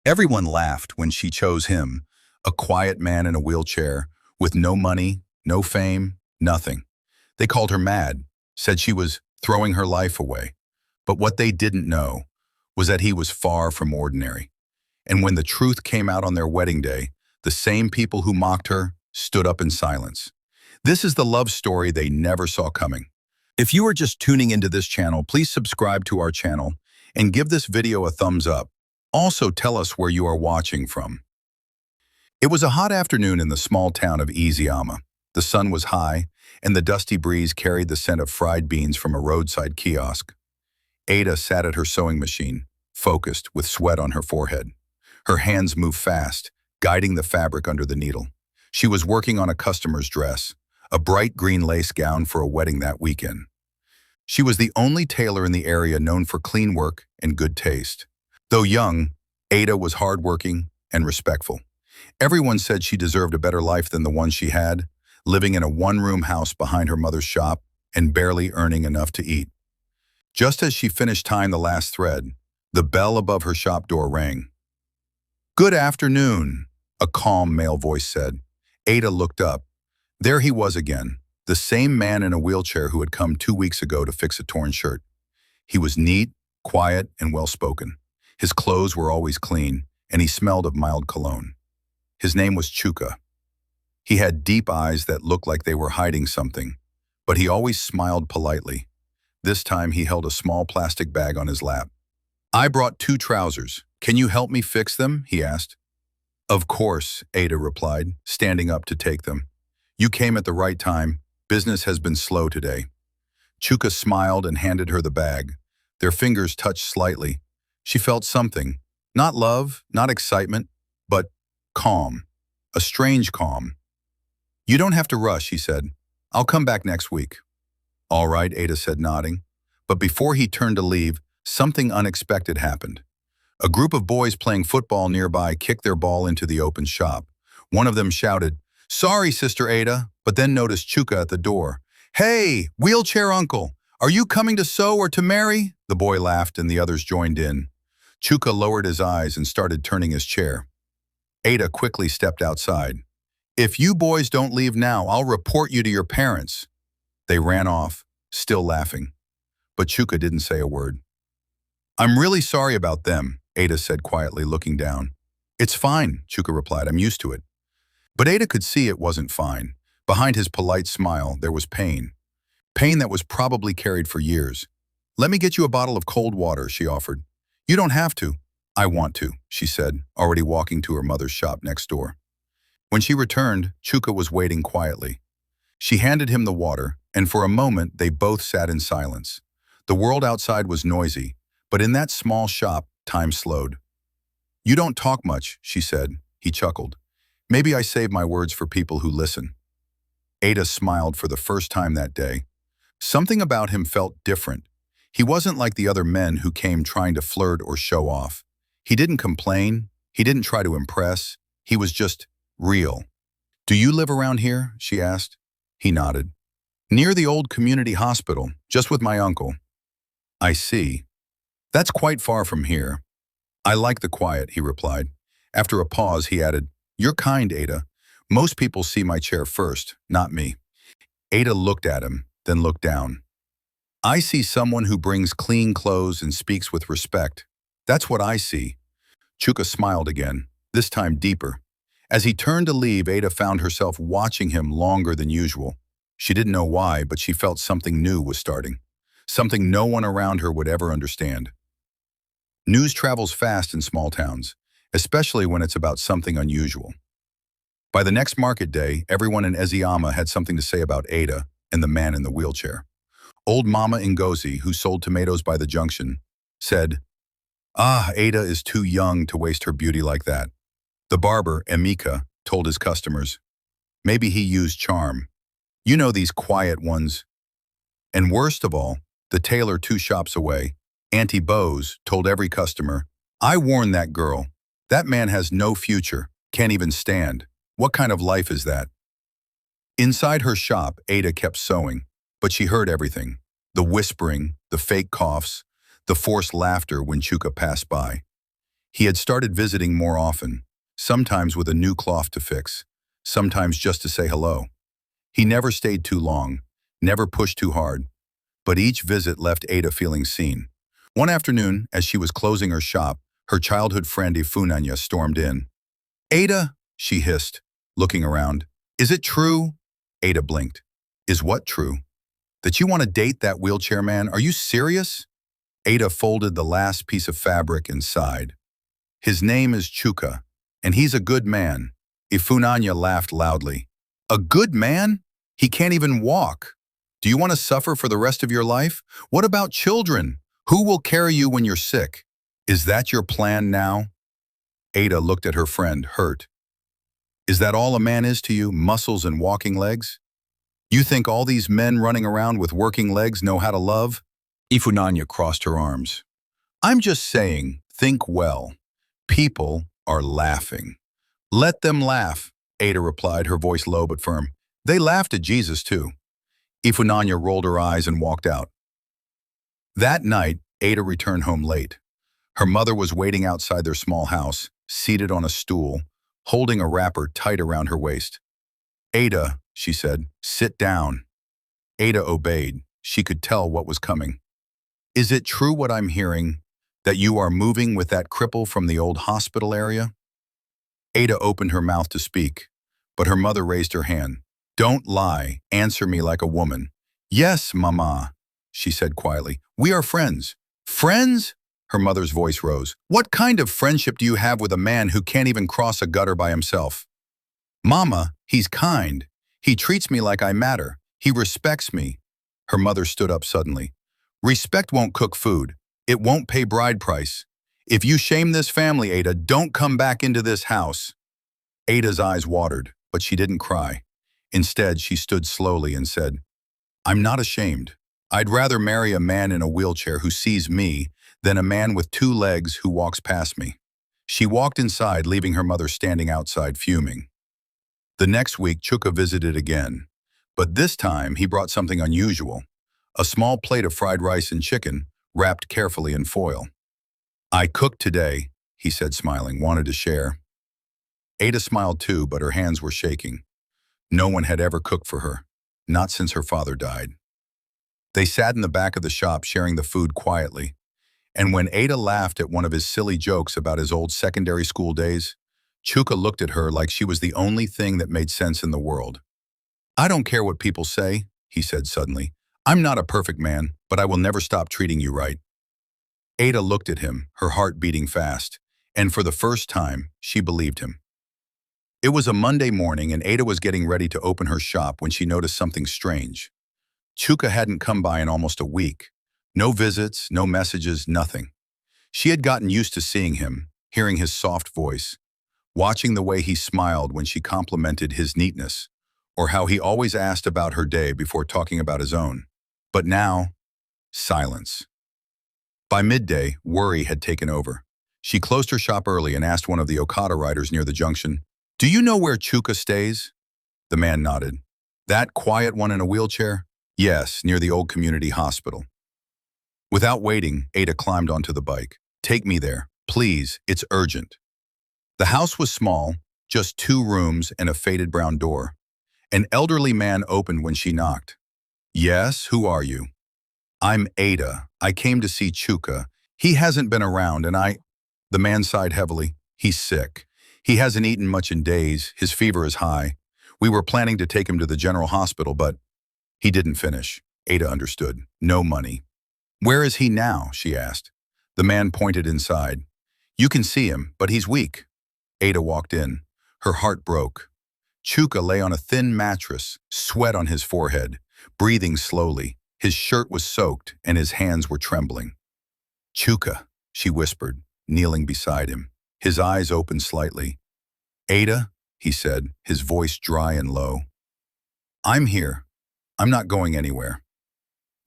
Everyone laughed when she chose him, a quiet man in a wheelchair, with no money, no fame, nothing. They called her mad, said she was throwing her life away. But what they didn't know was that he was far from ordinary. And when the truth came out on their wedding day, the same people who mocked her stood up in silence. This is the love story they never saw coming. If you are just tuning into this channel, please subscribe to our channel and give this video a thumbs up. Also tell us where you are watching from. It was a hot afternoon in the small town of Isiama. The sun was high, and the dusty breeze carried the scent of fried beans from a roadside kiosk. Ada sat at her sewing machine, focused, with sweat on her forehead. Her hands moved fast, guiding the fabric under the needle. She was working on a customer's dress, a bright green lace gown for a wedding that weekend. She was the only tailor in the area known for clean work and good taste. Though young, Ada was hardworking and respectful. Everyone said she deserved a better life than the one she had, living in a one-room house behind her mother's shop and barely earning enough to eat. Just as she finished tying the last thread, the bell above her shop door rang. "Good afternoon," a calm male voice said. Ada looked up. There he was again, the same man in a wheelchair who had come 2 weeks ago to fix a torn shirt. He was neat, quiet, and well-spoken. His clothes were always clean, and he smelled of mild cologne. His name was Chuka. He had deep eyes that looked like they were hiding something, but he always smiled politely. This time he held a small plastic bag on his lap. "I brought 2 trousers. Can you help me fix them?" he asked. "Of course," Ada replied, standing up to take them. "You came at the right time. Business has been slow today." Chuka smiled and handed her the bag. Their fingers touched slightly. She felt something. Not love, not excitement, but calm. A strange calm. "You don't have to rush," he said. "I'll come back next week." "All right," Ada said, nodding. But before he turned to leave, something unexpected happened. A group of boys playing football nearby kicked their ball into the open shop. One of them shouted, "Sorry, Sister Ada," but then noticed Chuka at the door. "Hey, wheelchair uncle, are you coming to sew or to marry?" The boy laughed and the others joined in. Chuka lowered his eyes and started turning his chair. Ada quickly stepped outside. "If you boys don't leave now, I'll report you to your parents." They ran off, still laughing. But Chuka didn't say a word. "I'm really sorry about them," Ada said quietly, looking down. "It's fine," Chuka replied. "I'm used to it." But Ada could see it wasn't fine. Behind his polite smile, there was pain. Pain that was probably carried for years. "Let me get you a bottle of cold water," she offered. "You don't have to." "I want to," she said, already walking to her mother's shop next door. When she returned, Chuka was waiting quietly. She handed him the water, and for a moment they both sat in silence. The world outside was noisy, but in that small shop, time slowed. "You don't talk much," she said. He chuckled. "Maybe I save my words for people who listen." Ada smiled for the first time that day. Something about him felt different. He wasn't like the other men who came trying to flirt or show off. He didn't complain. He didn't try to impress. He was just real. "Do you live around here?" she asked. He nodded. "Near the old community hospital, just with my uncle." "I see. That's quite far from here." "I like the quiet," he replied. After a pause, he added, "You're kind, Ada. Most people see my chair first, not me." Ada looked at him, then looked down. "I see someone who brings clean clothes and speaks with respect. That's what I see." Chuka smiled again, this time deeper. As he turned to leave, Ada found herself watching him longer than usual. She didn't know why, but she felt something new was starting. Something no one around her would ever understand. News travels fast in small towns, especially when it's about something unusual. By the next market day, everyone in Isiama had something to say about Ada and the man in the wheelchair. Old Mama Ngozi, who sold tomatoes by the junction, said, Ada is too young to waste her beauty like that." The barber, Emeka, told his customers, "Maybe he used charm. You know, these quiet ones." And worst of all, the tailor 2 shops away, Auntie Bose, told every customer, "I warned that girl. That man has no future, can't even stand. What kind of life is that?" Inside her shop, Ada kept sewing, but she heard everything. The whispering, the fake coughs, the forced laughter when Chuka passed by. He had started visiting more often, sometimes with a new cloth to fix, sometimes just to say hello. He never stayed too long, never pushed too hard, but each visit left Ada feeling seen. One afternoon, as she was closing her shop, her childhood friend Ifunanya stormed in. "Ada," she hissed, looking around. "Is it true?" Ada blinked. "Is what true? That you want to date that wheelchair man? Are you serious?" Ada folded the last piece of fabric and sighed. "His name is Chuka, and he's a good man." Ifunanya laughed loudly. "A good man? He can't even walk. Do you want to suffer for the rest of your life? What about children? Who will carry you when you're sick? Is that your plan now?" Ada looked at her friend, hurt. "Is that all a man is to you, muscles and walking legs? You think all these men running around with working legs know how to love?" Ifunanya crossed her arms. "I'm just saying, think well. People are laughing." "Let them laugh," Ada replied, her voice low but firm. "They laughed at Jesus too." Ifunanya rolled her eyes and walked out. That night, Ada returned home late. Her mother was waiting outside their small house, seated on a stool, holding a wrapper tight around her waist. "Ada," she said, "sit down." Ada obeyed. She could tell what was coming. "Is it true what I'm hearing, that you are moving with that cripple from the old hospital area?" Ada opened her mouth to speak, but her mother raised her hand. "Don't lie. Answer me like a woman." "Yes, Mama," she said quietly. "We are friends." "Friends?" Her mother's voice rose. "What kind of friendship do you have with a man who can't even cross a gutter by himself?" "Mama, he's kind. He treats me like I matter. He respects me." Her mother stood up suddenly. "Respect won't cook food. It won't pay bride price. If you shame this family, Ada, don't come back into this house." Ada's eyes watered, but she didn't cry. Instead, she stood slowly and said, "I'm not ashamed. I'd rather marry a man in a wheelchair who sees me than a man with two legs who walks past me." She walked inside, leaving her mother standing outside fuming. The next week, Chuka visited again, but this time he brought something unusual, a small plate of fried rice and chicken, wrapped carefully in foil. "I cooked today," he said smiling, "wanted to share." Ada smiled too, but her hands were shaking. No one had ever cooked for her, not since her father died. They sat in the back of the shop sharing the food quietly, and when Ada laughed at one of his silly jokes about his old secondary school days, Chuka looked at her like she was the only thing that made sense in the world. "I don't care what people say," he said suddenly. "I'm not a perfect man, but I will never stop treating you right." Ada looked at him, her heart beating fast, and for the first time, she believed him. It was a Monday morning and Ada was getting ready to open her shop when she noticed something strange. Chuka hadn't come by in almost a week. No visits, no messages, nothing. She had gotten used to seeing him, hearing his soft voice, watching the way he smiled when she complimented his neatness, or how he always asked about her day before talking about his own. But now, silence. By midday, worry had taken over. She closed her shop early and asked one of the Okada riders near the junction, "Do you know where Chuka stays?" The man nodded. "That quiet one in a wheelchair?" "Yes, near the old community hospital." Without waiting, Ada climbed onto the bike. "Take me there, please, it's urgent." The house was small, just 2 rooms and a faded brown door. An elderly man opened when she knocked. "Yes, who are you?" "I'm Ada. I came to see Chuka. He hasn't been around and I—" The man sighed heavily. "He's sick. He hasn't eaten much in days. His fever is high. We were planning to take him to the general hospital, but—" He didn't finish. Ada understood. "No money." "Where is he now?" she asked. The man pointed inside. "You can see him, but he's weak." Ada walked in. Her heart broke. Chuka lay on a thin mattress, sweat on his forehead, breathing slowly. His shirt was soaked and his hands were trembling. "Chuka," she whispered, kneeling beside him. His eyes opened slightly. "Ada," he said, his voice dry and low. "I'm here. I'm not going anywhere."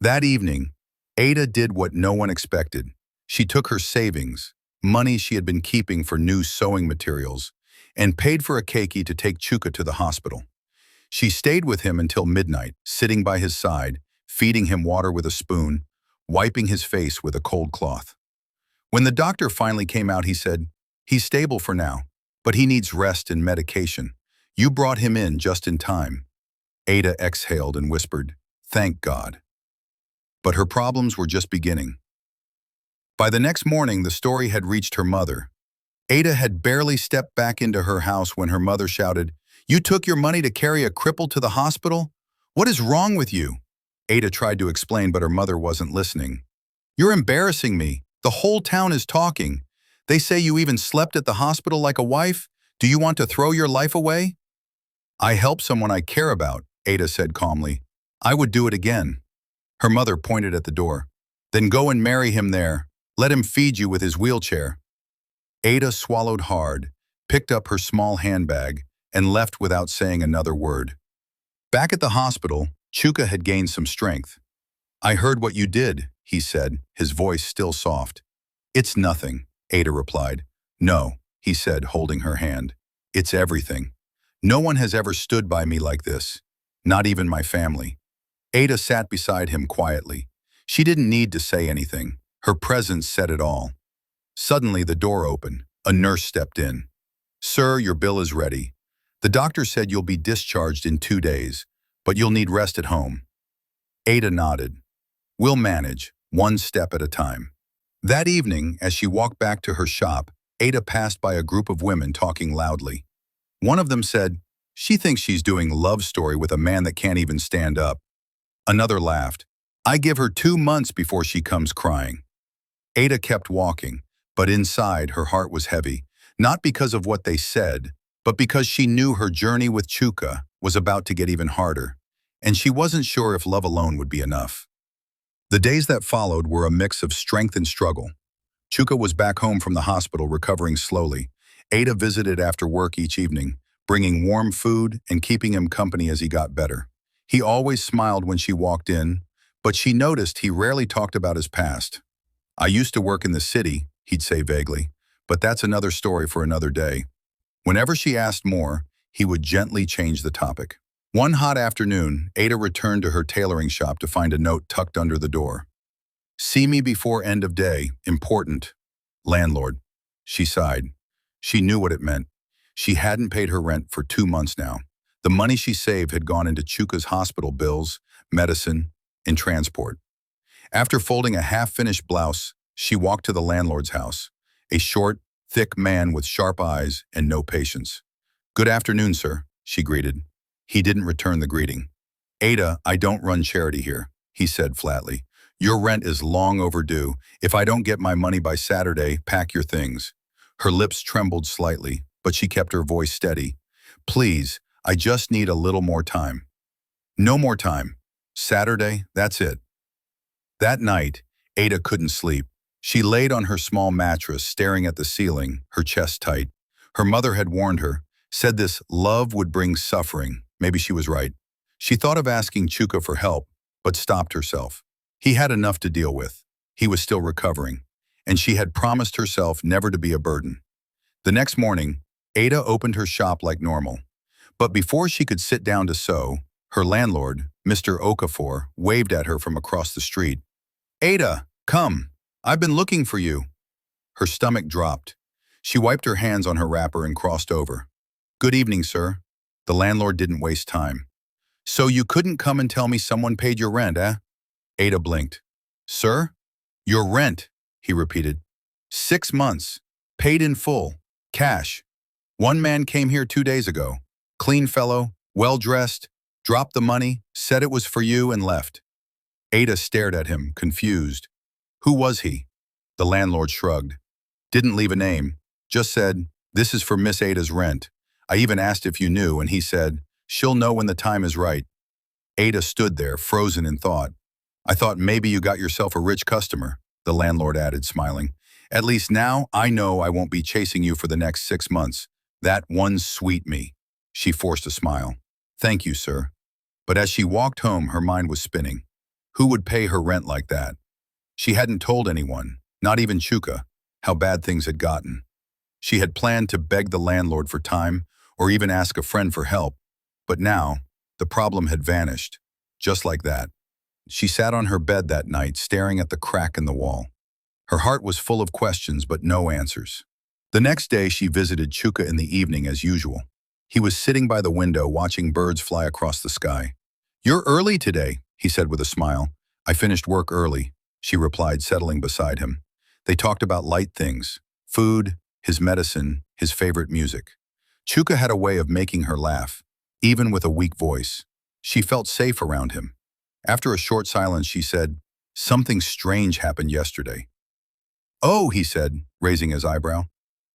That evening, Ada did what no one expected. She took her savings, money she had been keeping for new sewing materials, and paid for a keiki to take Chuka to the hospital. She stayed with him until midnight, sitting by his side, feeding him water with a spoon, wiping his face with a cold cloth. When the doctor finally came out, he said, He's stable for now, but he needs rest and medication. You brought him in just in time." Ada exhaled and whispered, "Thank God." But her problems were just beginning. By the next morning, the story had reached her mother. Ada had barely stepped back into her house when her mother shouted, "You took your money to carry a cripple to the hospital? What is wrong with you?" Ada tried to explain, but her mother wasn't listening. "You're embarrassing me. The whole town is talking. They say you even slept at the hospital like a wife. Do you want to throw your life away?" "I help someone I care about," Ada said calmly. "I would do it again." Her mother pointed at the door. "Then go and marry him there. Let him feed you with his wheelchair." Ada swallowed hard, picked up her small handbag, and left without saying another word. Back at the hospital, Chuka had gained some strength. "I heard what you did," he said, his voice still soft. "It's nothing," Ada replied. "No," he said, holding her hand. "It's everything. No one has ever stood by me like this, not even my family." Ada sat beside him quietly. She didn't need to say anything. Her presence said it all. Suddenly, the door opened. A nurse stepped in. "Sir, your bill is ready. The doctor said you'll be discharged in 2 days, but you'll need rest at home." Ada nodded. "We'll manage, one step at a time." That evening, as she walked back to her shop, Ada passed by a group of women talking loudly. One of them said, "She thinks she's doing love story with a man that can't even stand up." Another laughed. "I give her 2 months before she comes crying." Ada kept walking, but inside her heart was heavy, not because of what they said, but because she knew her journey with Chuka was about to get even harder, and she wasn't sure if love alone would be enough. The days that followed were a mix of strength and struggle. Chuka was back home from the hospital recovering slowly. Ada visited after work each evening, bringing warm food and keeping him company as he got better. He always smiled when she walked in, but she noticed he rarely talked about his past. "I used to work in the city," he'd say vaguely, "but that's another story for another day." Whenever she asked more, he would gently change the topic. One hot afternoon, Ada returned to her tailoring shop to find a note tucked under the door. "See me before end of day, important. Landlord." She sighed. She knew what it meant. She hadn't paid her rent for 2 months now. The money she saved had gone into Chuka's hospital bills, medicine, and transport. After folding a half-finished blouse, she walked to the landlord's house, a short, thick man with sharp eyes and no patience. "Good afternoon, sir," she greeted. He didn't return the greeting. "Ada, I don't run charity here," he said flatly. "Your rent is long overdue. If I don't get my money by Saturday, pack your things." Her lips trembled slightly, but she kept her voice steady. "Please, I just need a little more time." "No more time. Saturday, that's it." That night, Ada couldn't sleep. She laid on her small mattress, staring at the ceiling, her chest tight. Her mother had warned her, said this love would bring suffering. Maybe she was right. She thought of asking Chuka for help, but stopped herself. He had enough to deal with. He was still recovering, and she had promised herself never to be a burden. The next morning, Ada opened her shop like normal. But before she could sit down to sew, her landlord, Mr. Okafor, waved at her from across the street. "Ada, come. I've been looking for you." Her stomach dropped. She wiped her hands on her wrapper and crossed over. "Good evening, sir." The landlord didn't waste time. "So you couldn't come and tell me someone paid your rent, eh?" Ada blinked. "Sir? Your rent," he repeated. 6 months. Paid in full. Cash. One man came here 2 days ago. Clean fellow, well-dressed, dropped the money, said it was for you, and left." Ada stared at him, confused. "Who was he?" The landlord shrugged. "Didn't leave a name. Just said, 'This is for Miss Ada's rent.' I even asked if you knew, and he said, 'She'll know when the time is right.'" Ada stood there, frozen in thought. "I thought maybe you got yourself a rich customer," the landlord added, smiling. "At least now I know I won't be chasing you for the next 6 months. That one sweet me." She forced a smile. "Thank you, sir." But as she walked home, her mind was spinning. Who would pay her rent like that? She hadn't told anyone, not even Chuka, how bad things had gotten. She had planned to beg the landlord for time or even ask a friend for help. But now, the problem had vanished, just like that. She sat on her bed that night, staring at the crack in the wall. Her heart was full of questions, but no answers. The next day, she visited Chuka in the evening as usual. He was sitting by the window watching birds fly across the sky. "You're early today," he said with a smile. "I finished work early," she replied, settling beside him. They talked about light things, food, his medicine, his favorite music. Chuka had a way of making her laugh, even with a weak voice. She felt safe around him. After a short silence, she said, "Something strange happened yesterday." "Oh," he said, raising his eyebrow.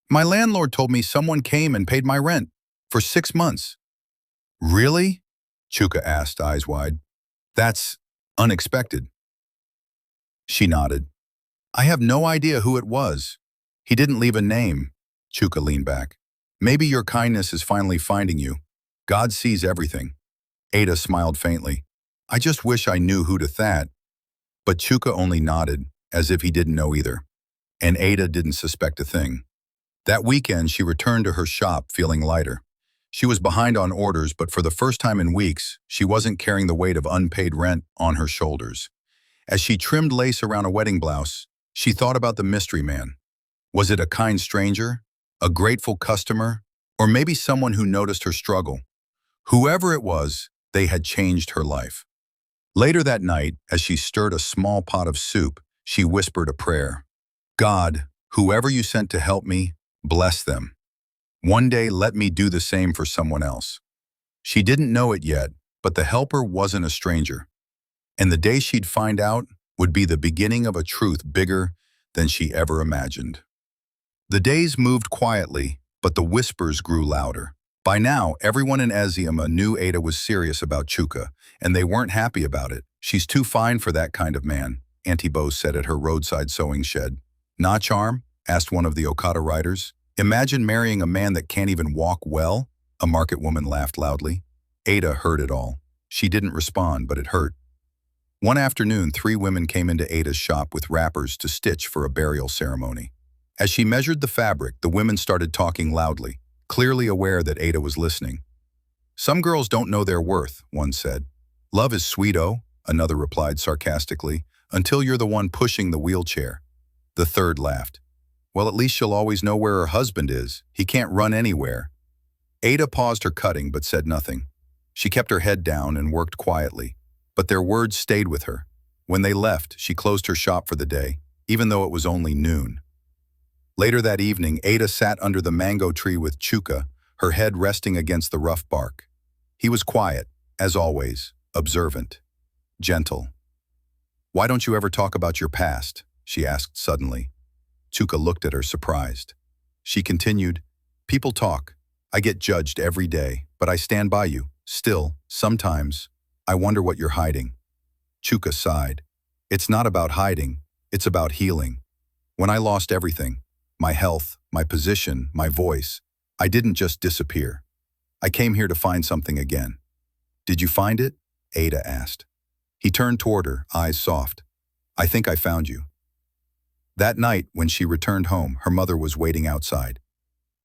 "My landlord told me someone came and paid my rent for 6 months." "Really?" Chuka asked, eyes wide. "That's unexpected." She nodded. "I have no idea who it was. He didn't leave a name." Chuka leaned back. "Maybe your kindness is finally finding you. God sees everything." Ada smiled faintly. "I just wish I knew who to that." But Chuka only nodded, as if he didn't know either. And Ada didn't suspect a thing. That weekend, she returned to her shop feeling lighter. She was behind on orders, but for the first time in weeks, she wasn't carrying the weight of unpaid rent on her shoulders. As she trimmed lace around a wedding blouse, she thought about the mystery man. Was it a kind stranger, a grateful customer, or maybe someone who noticed her struggle? Whoever it was, they had changed her life. Later that night, as she stirred a small pot of soup, she whispered a prayer. "God, whoever you sent to help me, bless them. One day let me do the same for someone else." She didn't know it yet, but the helper wasn't a stranger. And the day she'd find out would be the beginning of a truth bigger than she ever imagined. The days moved quietly, but the whispers grew louder. By now, everyone in Eziama knew Ada was serious about Chuka, and they weren't happy about it. "She's too fine for that kind of man," Auntie Bo said at her roadside sewing shed. "Not charm?" asked one of the Okada riders. "Imagine marrying a man that can't even walk well?" A market woman laughed loudly. Ada heard it all. She didn't respond, but it hurt. One afternoon, 3 women came into Ada's shop with wrappers to stitch for a burial ceremony. As she measured the fabric, the women started talking loudly, clearly aware that Ada was listening. "Some girls don't know their worth," one said. "Love is sweet-o," another replied sarcastically, "until you're the one pushing the wheelchair." The third laughed. "Well, at least she'll always know where her husband is. He can't run anywhere." Ada paused her cutting but said nothing. She kept her head down and worked quietly, but their words stayed with her. When they left, she closed her shop for the day, even though it was only noon. Later that evening, Ada sat under the mango tree with Chuka, her head resting against the rough bark. He was quiet, as always, observant, gentle. "Why don't you ever talk about your past?" she asked suddenly. Chuka looked at her, surprised. She continued, "People talk. I get judged every day, but I stand by you. Still, sometimes, I wonder what you're hiding." Chuka sighed. "It's not about hiding, it's about healing. When I lost everything, my health, my position, my voice, I didn't just disappear. I came here to find something again." "Did you find it?" Ada asked. He turned toward her, eyes soft. "I think I found you." That night, when she returned home, her mother was waiting outside.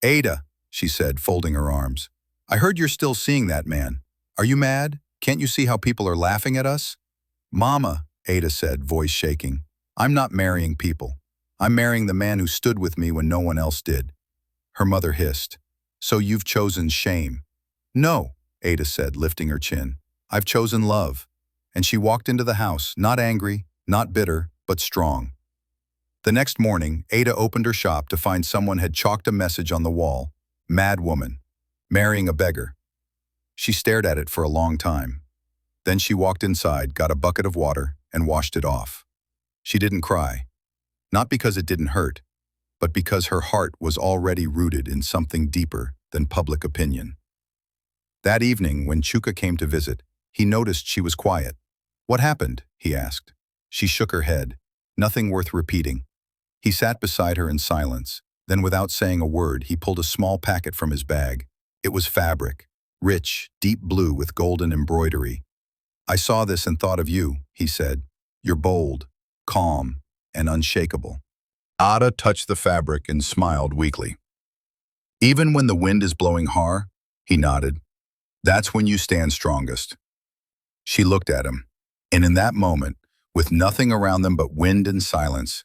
"Ada," she said, folding her arms, "I heard you're still seeing that man. Are you mad? Can't you see how people are laughing at us?" "Mama," Ada said, voice shaking, "I'm not marrying people. I'm marrying the man who stood with me when no one else did." Her mother hissed. "So you've chosen shame?" "No," Ada said, lifting her chin. "I've chosen love." And she walked into the house, not angry, not bitter, but strong. The next morning, Ada opened her shop to find someone had chalked a message on the wall. "Mad woman. Marrying a beggar." She stared at it for a long time. Then she walked inside, got a bucket of water, and washed it off. She didn't cry. Not because it didn't hurt, but because her heart was already rooted in something deeper than public opinion. That evening, when Chuka came to visit, he noticed she was quiet. "What happened?" he asked. She shook her head. "Nothing worth repeating." He sat beside her in silence. Then, without saying a word, he pulled a small packet from his bag. It was fabric, rich, deep blue with golden embroidery. "I saw this and thought of you," he said. "You're bold, calm, and unshakable." Ada touched the fabric and smiled weakly. "Even when the wind is blowing hard," he nodded, "that's when you stand strongest." She looked at him, and in that moment, with nothing around them but wind and silence,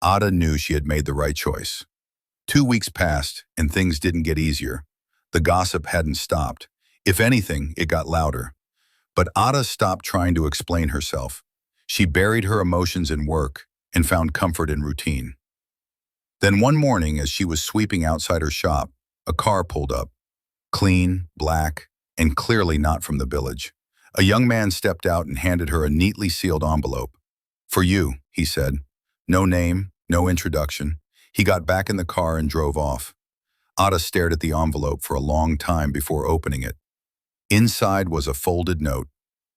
Ada knew she had made the right choice. 2 weeks passed, and things didn't get easier. The gossip hadn't stopped. If anything, it got louder. But Ada stopped trying to explain herself. She buried her emotions in work and found comfort in routine. Then one morning, as she was sweeping outside her shop, a car pulled up. Clean, black, and clearly not from the village. A young man stepped out and handed her a neatly sealed envelope. "For you," he said. No name, no introduction. He got back in the car and drove off. Ada stared at the envelope for a long time before opening it. Inside was a folded note.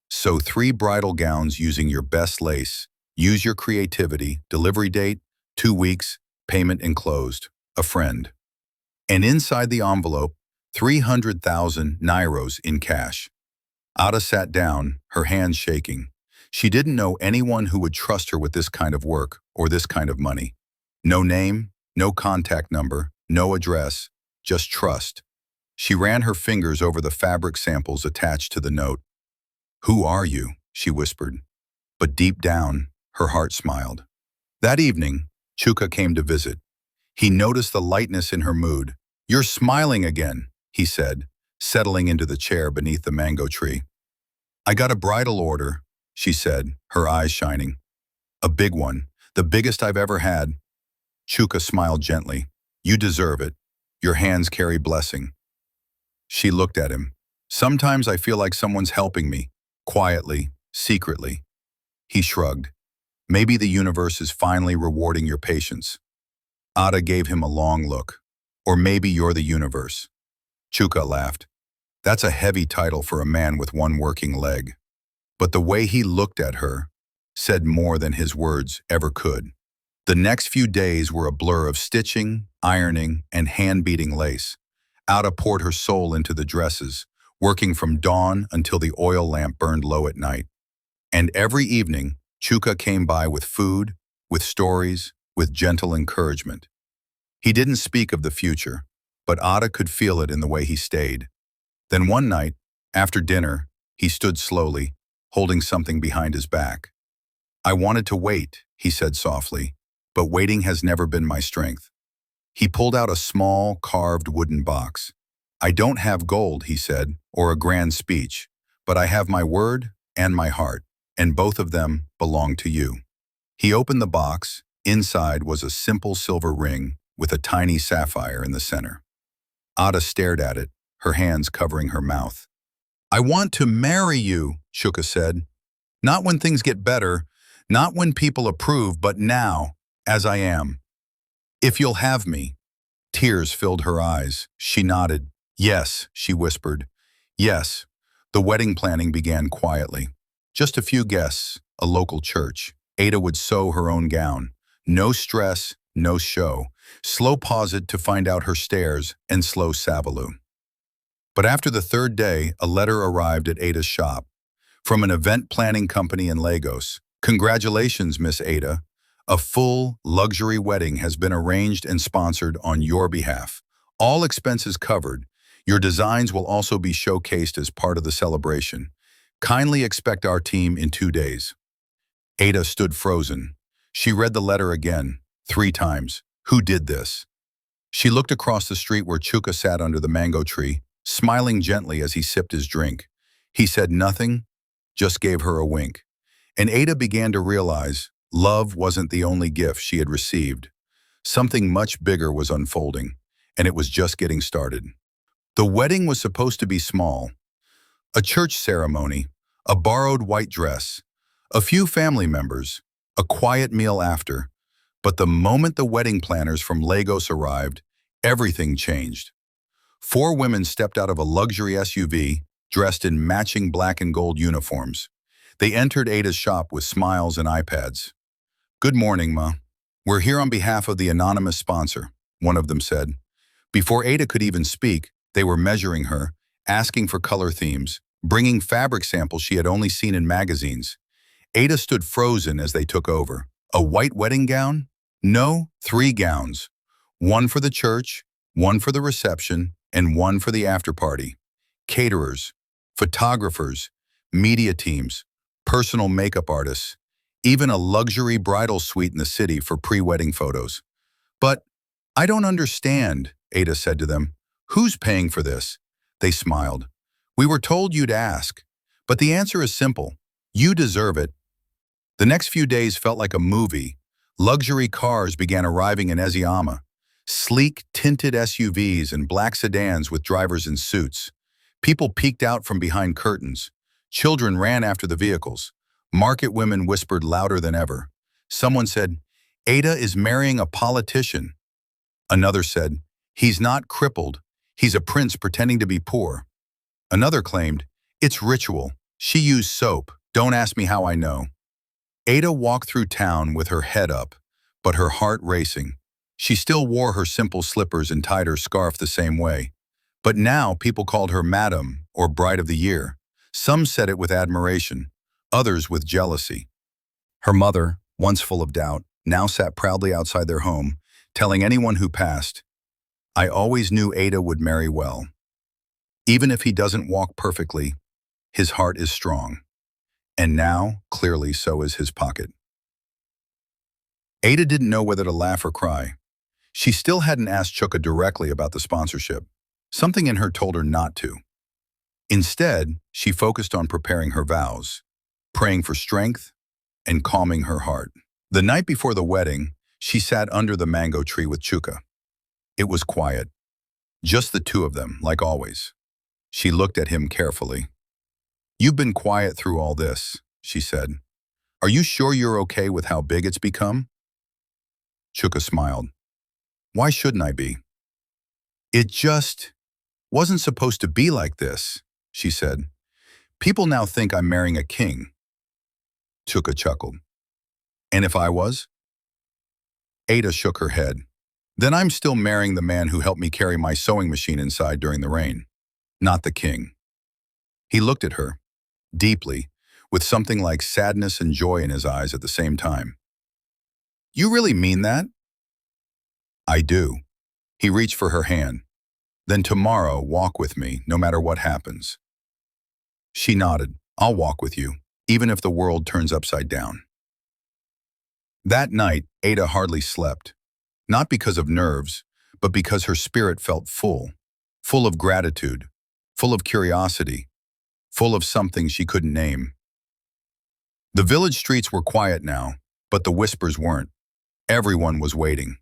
"So 3 bridal gowns using your best lace. Use your creativity. Delivery date, 2 weeks. Payment enclosed. A friend." And inside the envelope, 300,000 Nairos in cash. Ada sat down, her hands shaking. She didn't know anyone who would trust her with this kind of work or this kind of money. No name, no contact number, no address, just trust. She ran her fingers over the fabric samples attached to the note. "Who are you?" she whispered. But deep down, her heart smiled. That evening, Chuka came to visit. He noticed the lightness in her mood. "You're smiling again," he said, settling into the chair beneath the mango tree. "I got a bridal order," she said, her eyes shining. "A big one, the biggest I've ever had." Chuka smiled gently. "You deserve it. Your hands carry blessing." She looked at him. "Sometimes I feel like someone's helping me, quietly, secretly." He shrugged. "Maybe the universe is finally rewarding your patience." Ada gave him a long look. "Or maybe you're the universe." Chuka laughed. That's a heavy title for a man with one working leg. But the way he looked at her said more than his words ever could. The next few days were a blur of stitching, ironing, and hand-beating lace. Ada poured her soul into the dresses, working from dawn until the oil lamp burned low at night. And every evening, Chuka came by with food, with stories, with gentle encouragement. He didn't speak of the future, but Ada could feel it in the way he stayed. Then one night, after dinner, he stood slowly, holding something behind his back. "I wanted to wait," he said softly, "but waiting has never been my strength." He pulled out a small, carved wooden box. "I don't have gold," he said, "or a grand speech, but I have my word and my heart, and both of them belong to you." He opened the box. Inside was a simple silver ring with a tiny sapphire in the center. Ada stared at it, her hands covering her mouth. "I want to marry you," Chuka said. "Not when things get better, not when people approve, but now, as I am. If you'll have me." Tears filled her eyes. She nodded. "Yes," she whispered. "Yes." The wedding planning began quietly. Just a few guests, a local church. Ada would sew her own gown. No stress, no show. Slow pause it to find out her stairs and slow sabaloo. But after the 3rd day, a letter arrived at Ada's shop. From an event planning company in Lagos. "Congratulations, Miss Ada. A full, luxury wedding has been arranged and sponsored on your behalf. All expenses covered. Your designs will also be showcased as part of the celebration. Kindly expect our team in 2 days." Ada stood frozen. She read the letter again, 3 times. Who did this? She looked across the street where Chuka sat under the mango tree, smiling gently as he sipped his drink. He said nothing, just gave her a wink. And Ada began to realize love wasn't the only gift she had received. Something much bigger was unfolding, and it was just getting started. The wedding was supposed to be small. A church ceremony, a borrowed white dress, a few family members, a quiet meal after. But the moment the wedding planners from Lagos arrived, everything changed. 4 women stepped out of a luxury SUV, dressed in matching black and gold uniforms. They entered Ada's shop with smiles and iPads. "Good morning, Ma. We're here on behalf of the anonymous sponsor," one of them said. Before Ada could even speak, they were measuring her, asking for color themes, bringing fabric samples she had only seen in magazines. Ada stood frozen as they took over. A white wedding gown? No, 3 gowns. One for the church, one for the reception, and one for the after-party. Caterers, photographers, media teams, personal makeup artists, even a luxury bridal suite in the city for pre-wedding photos. But I don't understand, Ada said to them. Who's paying for this? They smiled. We were told you'd ask. But the answer is simple. You deserve it. The next few days felt like a movie. Luxury cars began arriving in Eziyama. Sleek, tinted SUVs and black sedans with drivers in suits. People peeked out from behind curtains. Children ran after the vehicles. Market women whispered louder than ever. Someone said, Ada is marrying a politician. Another said, he's not crippled. He's a prince pretending to be poor. Another claimed, it's ritual. She used soap. Don't ask me how I know. Ada walked through town with her head up, but her heart racing. She still wore her simple slippers and tied her scarf the same way. But now people called her Madam or Bride of the Year. Some said it with admiration, others with jealousy. Her mother, once full of doubt, now sat proudly outside their home, telling anyone who passed, I always knew Ada would marry well. Even if he doesn't walk perfectly, his heart is strong. And now, clearly, so is his pocket. Ada didn't know whether to laugh or cry. She still hadn't asked Chuka directly about the sponsorship. Something in her told her not to. Instead, she focused on preparing her vows, praying for strength and calming her heart. The night before the wedding, she sat under the mango tree with Chuka. It was quiet. Just the two of them, like always. She looked at him carefully. You've been quiet through all this, she said. Are you sure you're okay with how big it's become? Chuka smiled. Why shouldn't I be? It just wasn't supposed to be like this, she said. People now think I'm marrying a king. Chuka chuckled. And if I was? Ada shook her head. Then I'm still marrying the man who helped me carry my sewing machine inside during the rain, not the king. He looked at her, deeply, with something like sadness and joy in his eyes at the same time. You really mean that? I do. He reached for her hand. Then tomorrow, walk with me, no matter what happens. She nodded. I'll walk with you, even if the world turns upside down. That night, Ada hardly slept. Not because of nerves, but because her spirit felt full of gratitude, full of curiosity, full of something she couldn't name. The village streets were quiet now, but the whispers weren't. Everyone was waiting.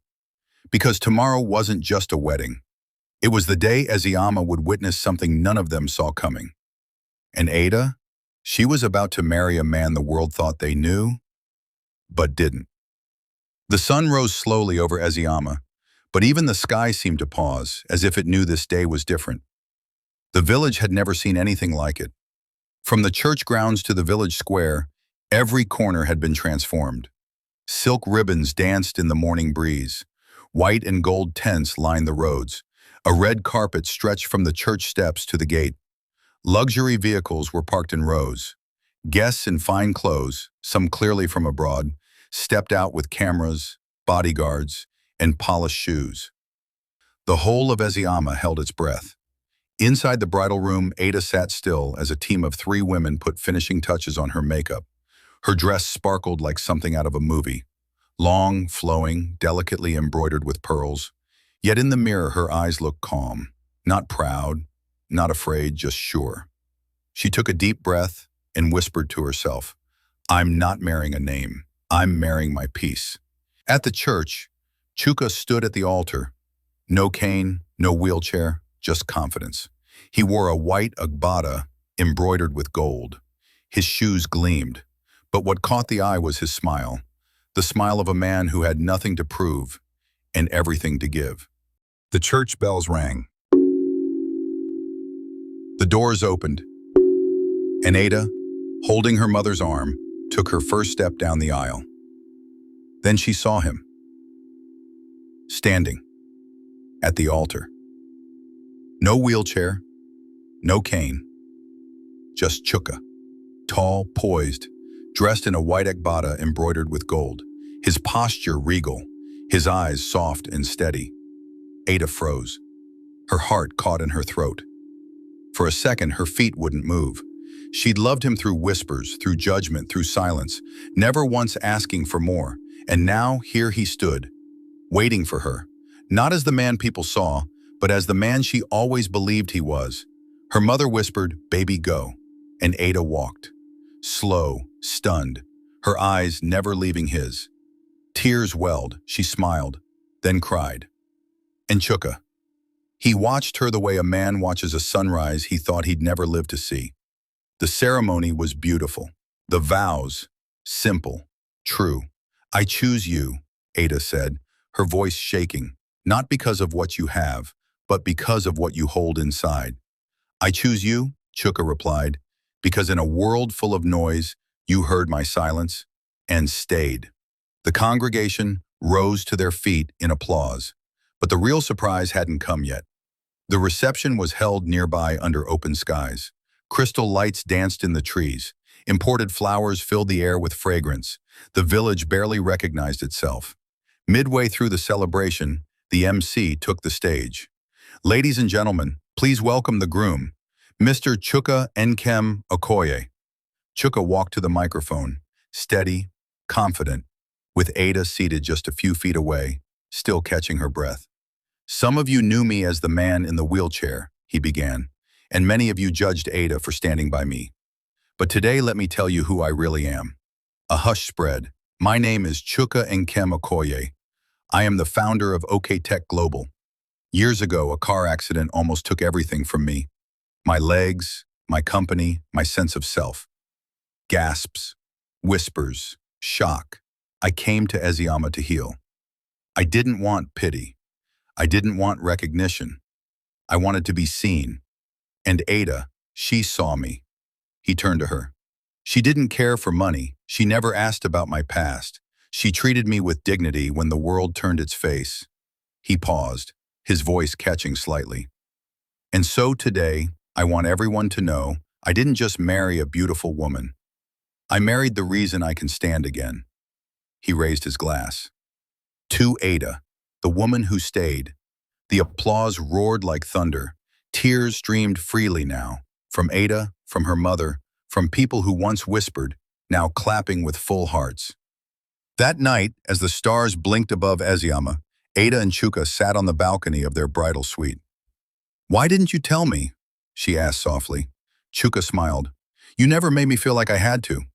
Because tomorrow wasn't just a wedding. It was the day Eziyama would witness something none of them saw coming. And Ada, she was about to marry a man the world thought they knew, but didn't. The sun rose slowly over Eziyama, but even the sky seemed to pause, as if it knew this day was different. The village had never seen anything like it. From the church grounds to the village square, every corner had been transformed. Silk ribbons danced in the morning breeze. White and gold tents lined the roads. A red carpet stretched from the church steps to the gate. Luxury vehicles were parked in rows. Guests in fine clothes, some clearly from abroad, stepped out with cameras, bodyguards, and polished shoes. The whole of Eziyama held its breath. Inside the bridal room, Ada sat still as a team of 3 women put finishing touches on her makeup. Her dress sparkled like something out of a movie. Long, flowing, delicately embroidered with pearls. Yet in the mirror, her eyes looked calm. Not proud, not afraid, just sure. She took a deep breath and whispered to herself, I'm not marrying a name. I'm marrying my peace. At the church, Chuka stood at the altar. No cane, no wheelchair, just confidence. He wore a white agbada embroidered with gold. His shoes gleamed, but what caught the eye was his smile, the smile of a man who had nothing to prove and everything to give. The church bells rang. The doors opened, and Ada, holding her mother's arm, took her first step down the aisle. Then she saw him, standing at the altar. No wheelchair, no cane, just Chuka, tall, poised, dressed in a white agbada embroidered with gold, his posture regal, his eyes soft and steady. Ada froze. Her heart caught in her throat. For a second, her feet wouldn't move. She'd loved him through whispers, through judgment, through silence, never once asking for more. And now here he stood, waiting for her, Not as the man people saw, but as the man she always believed he was. Her mother whispered, "Baby, go." And Ada walked. Slow, stunned, her eyes never leaving his. Tears welled, she smiled, then cried. And Chuka. He watched her the way a man watches a sunrise he thought he'd never live to see. The ceremony was beautiful. The vows, simple, true. "I choose you," Ada said, her voice shaking, "not because of what you have, but because of what you hold inside." "I choose you," Chuka replied, "because in a world full of noise, you heard my silence and stayed." The congregation rose to their feet in applause, but the real surprise hadn't come yet. The reception was held nearby under open skies. Crystal lights danced in the trees. Imported flowers filled the air with fragrance. The village barely recognized itself. Midway through the celebration, the MC took the stage. "Ladies and gentlemen, please welcome the groom, Mr. Chuka Nkem Okoye." Chuka walked to the microphone, steady, confident, with Ada seated just a few feet away, still catching her breath. "Some of you knew me as the man in the wheelchair," he began, "and many of you judged Ada for standing by me. But today let me tell you who I really am." A hush spread. "My name is Chuka Nkem Okoye. I am the founder of OK Tech Global. Years ago, a car accident almost took everything from me. My legs, my company, my sense of self. Gasps, whispers, shock. I came to Eziyama to heal. I didn't want pity. I didn't want recognition. I wanted to be seen. And Ada, she saw me." He turned to her. "She didn't care for money. She never asked about my past. She treated me with dignity when the world turned its face." He paused, his voice catching slightly. "And so today, I want everyone to know I didn't just marry a beautiful woman. I married the reason I can stand again." He raised his glass. "To Ada, the woman who stayed." The applause roared like thunder. Tears streamed freely now, from Ada, from her mother, from people who once whispered, now clapping with full hearts. That night, as the stars blinked above Eziyama, Ada and Chuka sat on the balcony of their bridal suite. "Why didn't you tell me?" she asked softly. Chuka smiled. "You never made me feel like I had to."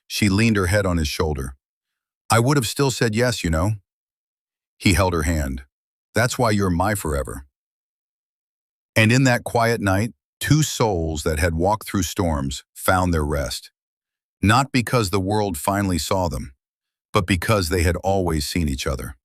She leaned her head on his shoulder. "I would have still said yes, you know." He held her hand. "That's why you're my forever." And in that quiet night, two souls that had walked through storms found their rest. Not because the world finally saw them, but because they had always seen each other.